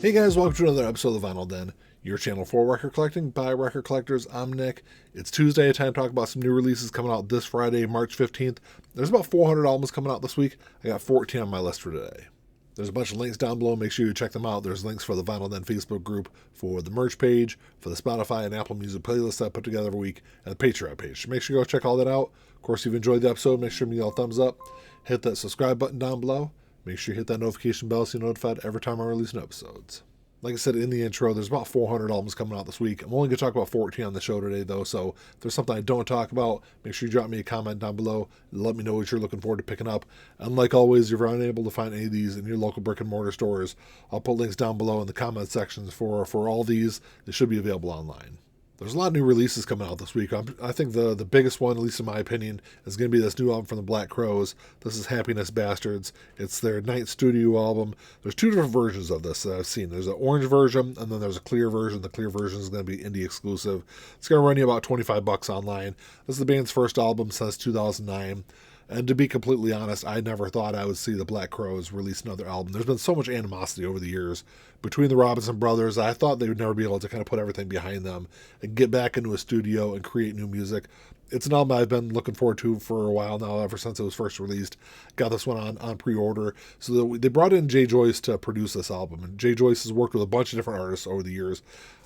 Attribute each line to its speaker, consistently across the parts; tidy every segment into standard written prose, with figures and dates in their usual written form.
Speaker 1: Hey guys, welcome to another episode of the Vinyl Den, your channel for record collecting by record collectors. I'm Nick. It's Tuesday, time to talk about some new releases coming out this Friday, March 15th. There's about 400 albums coming out this week. I got 14 on my list for today. There's a bunch of links down below. Make sure you check them out. There's links for the Vinyl Den Facebook group, for the merch page, for the Spotify and Apple Music playlist I put together every week, and the Patreon page. Make sure you go check all that out. Of course, if you've enjoyed the episode, make sure you give me a thumbs up. Hit that subscribe button down below. Make sure you hit that notification bell so you're notified every time I release new episodes. Like I said in the intro, there's about 400 albums coming out this week. I'm only going to talk about 14 on the show today, though, so if there's something I don't talk about, make sure you drop me a comment down below and let me know what you're looking forward to picking up. And like always, if you're unable to find any of these in your local brick and mortar stores, I'll put links down below in the comment sections for all these. They should be available online. There's a lot of new releases coming out this week. I think the biggest one, at least in my opinion, is going to be this new album from the Black Crowes. This is Happiness Bastards. It's their 9th studio album. There's two different versions of this that I've seen. There's an orange version, and then there's a clear version. The clear version is going to be indie exclusive. It's going to run you about $25 online. This is the band's first album since 2009. And to be completely honest, I never thought I would see the Black Crowes release another album. There's been so much animosity over the years between the Robinson brothers. I thought they would never be able to kind of put everything behind them and get back into a studio and create new music. It's an album I've been looking forward to for a while now, ever since it was first released. Got this one on pre-order. So they brought in Jay Joyce to produce this album. And Jay Joyce has worked with a bunch of different artists over the years,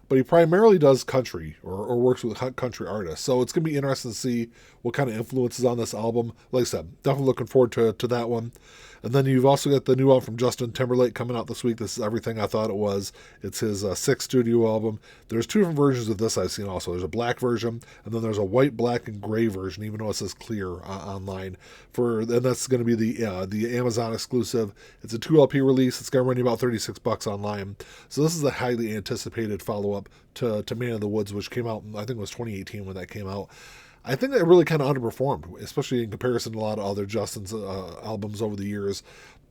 Speaker 1: but he primarily does country or works with country artists. So it's going to be interesting to see what kind of influences on this album. Like I said, definitely looking forward to that one. And then you've also got the new album from Justin Timberlake coming out this week. This is Everything I Thought It Was. It's his 6th studio album. There's two different versions of this I've seen also. There's a black version, and then there's a white, black, and gray version, even though it says clear online. And that's going to be the Amazon exclusive. It's a 2 LP release. It's going to run you about $36 online. So this is a highly anticipated follow-up to Man of the Woods, which came out, I think it was 2018 when that came out. I think that really kind of underperformed, especially in comparison to a lot of other Justin's albums over the years.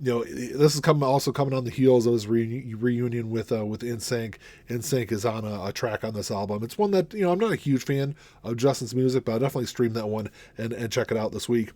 Speaker 1: You know, this is also coming on the heels of his reunion with NSYNC. NSYNC is on a track on this album. It's one that, I'm not a huge fan of Justin's music, but I'll definitely stream that one and check it out this week.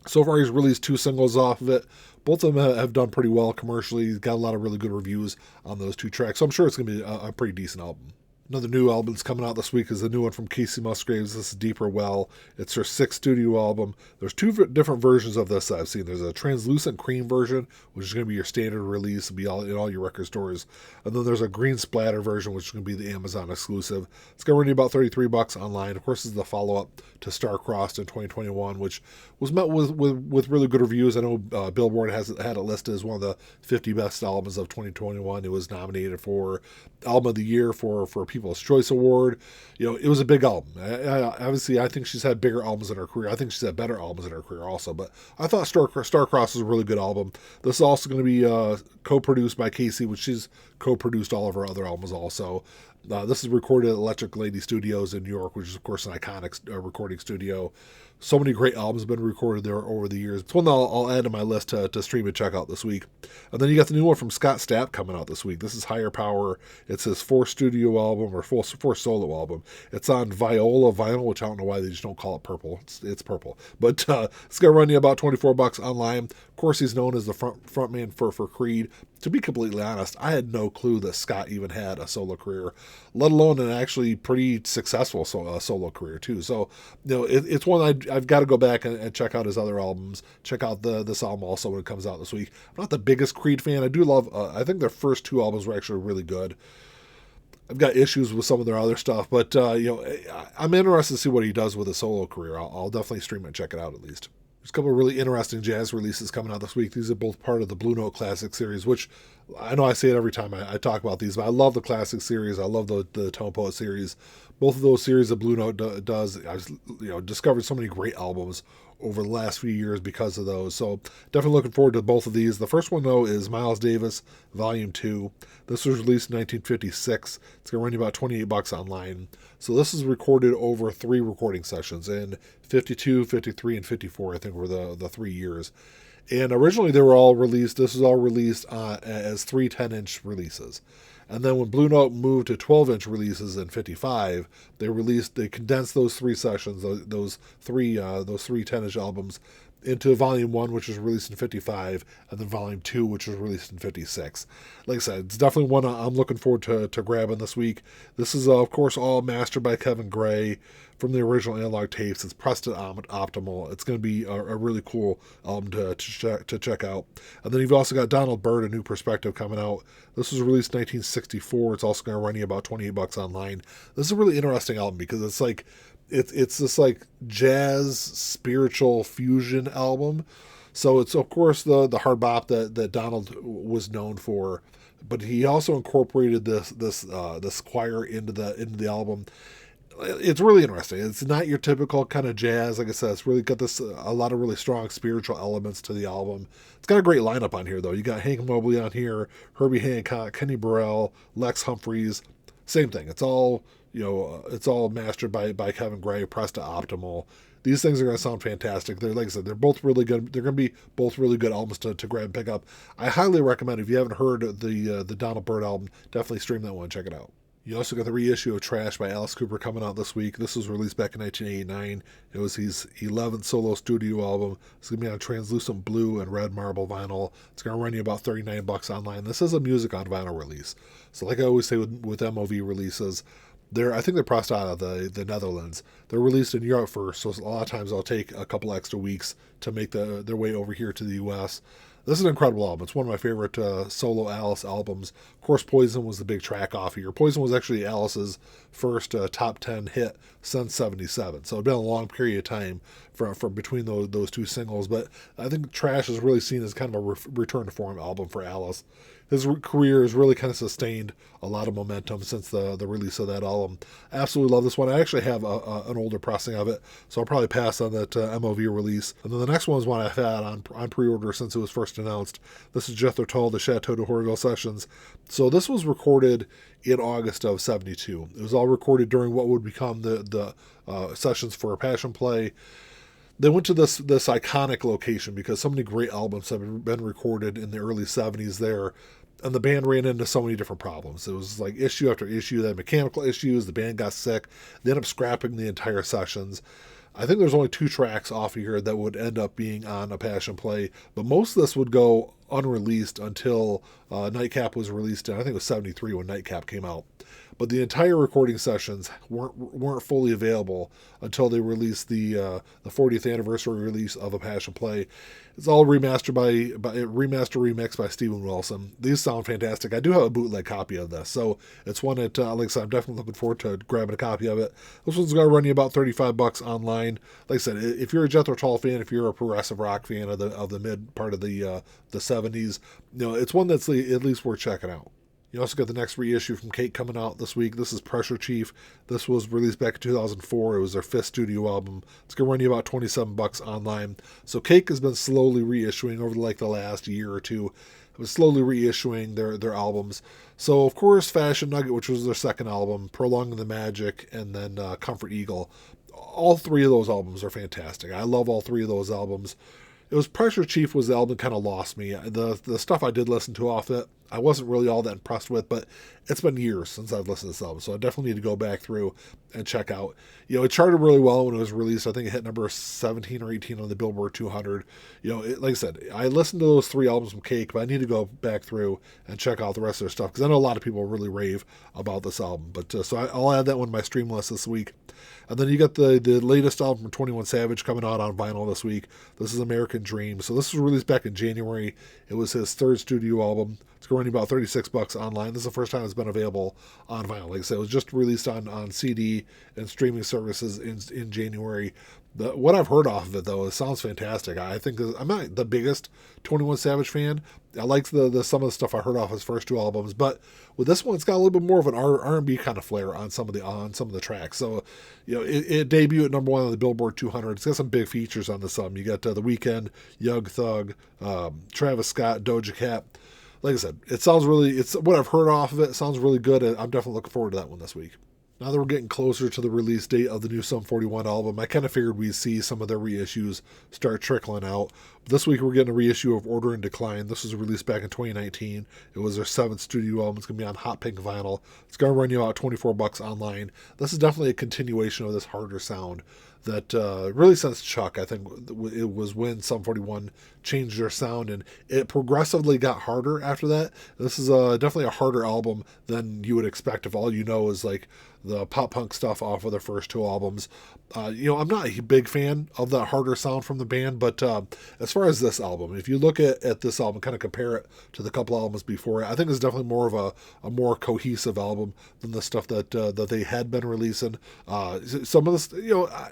Speaker 1: So far, he's released 2 singles off of it. Both of them have done pretty well commercially. He's got a lot of really good reviews on those 2 tracks, so I'm sure it's going to be a pretty decent album. Another new album that's coming out this week is the new one from Kacey Musgraves. This is Deeper Well. It's her 6th studio album. There's 2 different versions of this that I've seen. There's a translucent cream version, which is going to be your standard release. It'll be in all your record stores. And then there's a green splatter version, which is going to be the Amazon exclusive. It's going to run you about $33 online. Of course, this is the follow-up to Star-Crossed in 2021, which was met with really good reviews. I know Billboard had it listed as one of the 50 best albums of 2021. It was nominated for Album of the Year for People's Choice Award. It was a big album. Obviously, I think she's had bigger albums in her career. I think she's had better albums in her career also, but I thought Star-Crossed was a really good album. This is also going to be co-produced by Kacey, which she's co-produced all of her other albums also. This is recorded at Electric Lady Studios in New York, which is, of course, an iconic recording studio. So many great albums have been recorded there over the years. It's one that I'll add to my list to stream and check out this week. And then you got the new one from Scott Stapp coming out this week. This is Higher Power. It's his 4th studio album or 4th solo album. It's on Viola vinyl, which I don't know why they just don't call it purple. It's purple. But it's going to run you about $24 online. Of course, he's known as the frontman for Creed. To be completely honest, I had no clue that Scott even had a solo career, let alone an actually pretty successful solo career too. So, it's one I've got to go back and check out his other albums. Check out this album also when it comes out this week. I'm not the biggest Creed fan. I do love. I think their first 2 albums were actually really good. I've got issues with some of their other stuff, but I'm interested to see what he does with his solo career. I'll definitely stream it and check it out at least. There's a couple of really interesting jazz releases coming out this week. These are both part of the Blue Note Classic series, which I know I say it every time I talk about these, but I love the Classic series. I love the Tone Poet series. Both of those series that Blue Note does, I've discovered so many great albums over the last few years because of those. So definitely looking forward to both of these. The first one, though, is Miles Davis, Volume 2. This was released in 1956. It's going to run you about $28 online. So this is recorded over 3 recording sessions in 52, 53, and 54, I think were the 3 years. And originally this was all released as 3 10-inch releases. And then when Blue Note moved to 12-inch releases in 55, they condensed those 3 sessions, those three 10-inch albums, into Volume 1, which was released in 55, and then Volume 2, which was released in 56. Like I said, it's definitely one I'm looking forward to grabbing this week. This is, of course, all mastered by Kevin Gray from the original analog tapes. It's pressed at optimal. It's going to be a really cool album to check out. And then you've also got Donald Byrd, A New Perspective, coming out. This was released in 1964. It's also going to run you about $28 online. This is a really interesting album because it's like it's this like jazz spiritual fusion album. So it's of course the hard bop that Donald was known for, but he also incorporated this choir into the album. It's really interesting. It's not your typical kind of jazz. Like I said, it's really got a lot of really strong spiritual elements to the album. It's got a great lineup on here though. You got Hank Mobley on here, Herbie Hancock, Kenny Burrell, Lex Humphreys. Same thing. It's all it's all mastered by Kevin Gray, pressed to optimal. These things are going to sound fantastic. They're, like I said, they're both really good. They're going to be both really good albums to grab and pick up. I highly recommend, if you haven't heard the Donald Byrd album, definitely stream that one and check it out. You also got the reissue of Trash by Alice Cooper coming out this week. This was released back in 1989. It was his 11th solo studio album. It's going to be on translucent blue and red marble vinyl. It's going to run you about $39 online. This is a music on vinyl release. So like I always say with MOV releases, I think they're pressed out of the Netherlands. They're released in Europe first, so a lot of times they'll take a couple extra weeks to make their way over here to the U.S. This is an incredible album. It's one of my favorite solo Alice albums. Of course, Poison was the big track off here. Poison was actually Alice's first top 10 hit since 77. So it's been a long period of time from between those two singles. But I think Trash is really seen as kind of a return to form album for Alice. His career has really kind of sustained a lot of momentum since the release of that album. Absolutely love this one. I actually have an older pressing of it, so I'll probably pass on that MOV release. And then the next one is one I've had on pre-order since it was first announced. This is Jethro Tull, the Chateau de Horville sessions. So this was recorded in August of 72. It was all recorded during what would become the sessions for a Passion Play. They went to this iconic location because so many great albums have been recorded in the early 70s there. And the band ran into so many different problems. It was like issue after issue. They had mechanical issues. The band got sick. They ended up scrapping the entire sessions. I think there's only 2 tracks off of here that would end up being on a Passion Play. But most of this would go unreleased until Nightcap was released. And I think it was 73 when Nightcap came out. But the entire recording sessions weren't fully available until they released the 40th anniversary release of A Passion Play. It's all remastered remixed by Steven Wilson. These sound fantastic. I do have a bootleg copy of this, so it's one that, like I said, I'm definitely looking forward to grabbing a copy of it. This one's going to run you about $35 online. Like I said, if you're a Jethro Tull fan, if you're a progressive rock fan of the mid part of the 70s, it's one that's at least worth checking out. You also got the next reissue from Cake coming out this week. This is Pressure Chief. This was released back in 2004. It was their 5th studio album. It's going to run you about $27 online. So Cake has been slowly reissuing over the last year or two. It was slowly reissuing their albums. So, of course, Fashion Nugget, which was their second album, Prolonging the Magic, and then Comfort Eagle. All 3 of those albums are fantastic. I love all 3 of those albums. It was Pressure Chief was the album that kind of lost me. The stuff I did listen to off it, I wasn't really all that impressed with, but it's been years since I've listened to this album, so I definitely need to go back through and check out. It charted really well when it was released. I think it hit number 17 or 18 on the Billboard 200. Like I said, I listened to those 3 albums from Cake, but I need to go back through and check out the rest of their stuff, because I know a lot of people really rave about this album. But so I'll add that one to my stream list this week. And then you got the latest album from 21 Savage coming out on vinyl this week. This is American Dream. So this was released back in January. It was his 3rd studio album. It's going to run you about $36 online. This is the first time it's been available on vinyl. Like I said, it was just released on CD and streaming services in January. What I've heard off of it, though, it sounds fantastic. I think I'm not the biggest 21 Savage fan. I like some of the stuff I heard off his first 2 albums, but with this one, it's got a little bit more of an R&B kind of flair on some of the tracks. So, it debuted at number 1 on the Billboard 200. It's got some big features on this album. You got The Weeknd, Young Thug, Travis Scott, Doja Cat. Like I said, it's what I've heard off of it. It sounds really good. I'm definitely looking forward to that one this week. Now that we're getting closer to the release date of the new Sum 41 album, I kind of figured we'd see some of their reissues start trickling out. This week we're getting a reissue of Order and Decline. This was released back in 2019. It was their 7th studio album. It's going to be on hot pink vinyl. It's going to run you out $24 online. This is definitely a continuation of this harder sound that really since Chuck, I think it was when Sum 41 changed their sound, and it progressively got harder after that. This is definitely a harder album than you would expect if all you know is like the pop punk stuff off of the first two albums. I'm not a big fan of the harder sound from the band, but as far as this album, if you look at this album, kind of compare it to the couple albums before it, I think it's definitely more of a more cohesive album than the stuff that they had been releasing. Some of this,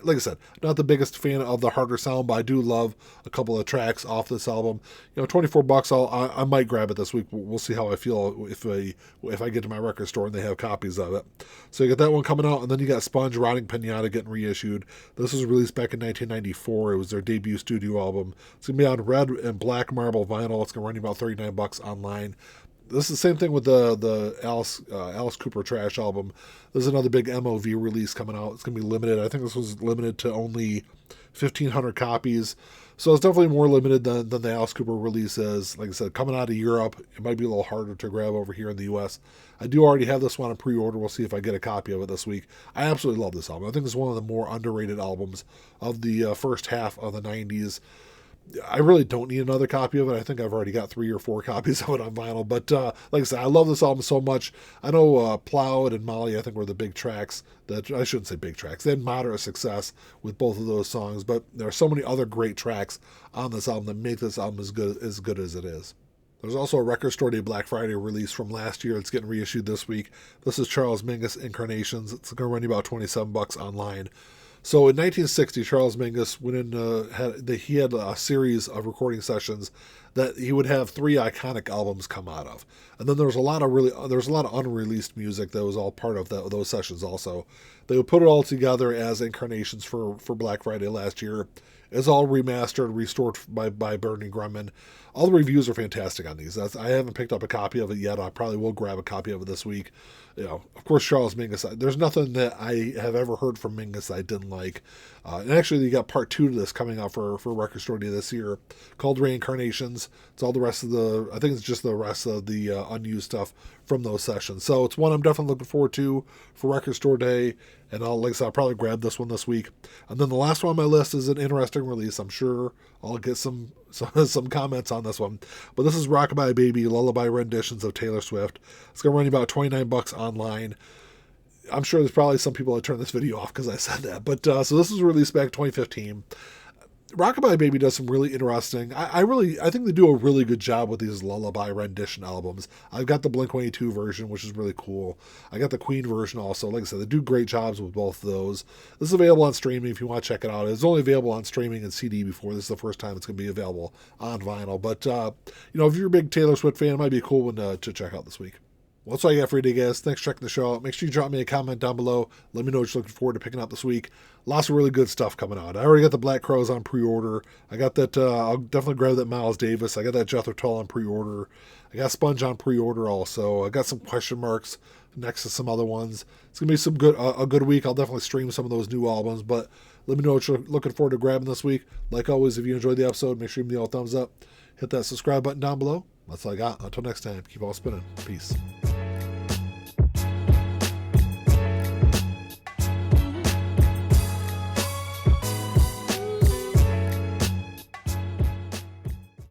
Speaker 1: like I said, not the biggest fan of the harder sound, but I do love a couple of tracks off this album. $24, I might grab it this week. We'll see how I feel if I get to my record store and they have copies of it. So you get that one coming out, and then you got Sponge Rotting Pinata getting reissued. This was released back in 1994. It was their debut studio album. It's going to be on red and black marble vinyl. It's going to run you about $39 online. This is the same thing with the Alice Cooper Trash album. There's another big MOV release coming out. It's going to be limited. I think this was limited to only 1,500 copies. So it's definitely more limited than the Alice Cooper release is. Like I said, coming out of Europe, it might be a little harder to grab over here in the U.S. I do already have this one on pre-order. We'll see if I get a copy of it this week. I absolutely love this album. I think it's one of the more underrated albums of the first half of the 90s. I really don't need another copy of it. I think I've already got 3 or 4 copies of it on vinyl. But like I said, I love this album so much. I know Plowed and Molly, I think, were the big tracks. I shouldn't say big tracks. They had moderate success with both of those songs. But there are so many other great tracks on this album that make this album as good as it is. There's also a Record Store Day Black Friday release from last year. It's getting reissued this week. This is Charles Mingus Incarnations. It's going to run you about $27 online. So in 1960, Charles Mingus went in. He had a series of recording sessions that he would have 3 iconic albums come out of, and then there was a lot of unreleased music that was all part of those sessions. Also, they would put it all together as Incarnations for Black Friday last year. It's all remastered, restored by Byrd and Grumman. All the reviews are fantastic on these. I haven't picked up a copy of it yet. I probably will grab a copy of it this week. Of course, Charles Mingus. There's nothing that I have ever heard from Mingus that I didn't like. And actually, you got part 2 to this coming out for Record Store Day this year, called Reincarnations. It's all the rest of I think it's just the rest of the unused stuff from those sessions. So it's one I'm definitely looking forward to for Record Store Day. And like I said, I'll probably grab this one this week. And then the last one on my list is an interesting release. I'm sure I'll get some comments on this one. But this is Rockabye Baby, Lullaby Renditions of Taylor Swift. It's going to run you about $29 online. I'm sure there's probably some people that turn this video off because I said that. But so this was released back in 2015. Rockabye Baby does some really interesting. I think they do a really good job with these lullaby rendition albums. I've got the Blink-182 version, which is really cool. I got the Queen version also. Like I said, they do great jobs with both of those. This is available on streaming if you want to check it out. It's only available on streaming and CD before. This is the first time it's going to be available on vinyl. But if you're a big Taylor Swift fan, it might be a cool one to check out this week. Well, that's all I got for you today, guys. Thanks for checking the show out. Make sure you drop me a comment down below. Let me know what you're looking forward to picking up this week. Lots of really good stuff coming out. I already got the Black Crowes on pre-order. I got that, I'll definitely grab that Miles Davis. I got that Jethro Tull on pre-order. I got Sponge on pre-order also. I got some question marks next to some other ones. It's going to be a good week. I'll definitely stream some of those new albums, but let me know what you're looking forward to grabbing this week. Like always, if you enjoyed the episode, make sure you give me a thumbs up. Hit that subscribe button down below. That's all I got. Until next time, keep on spinning. Peace.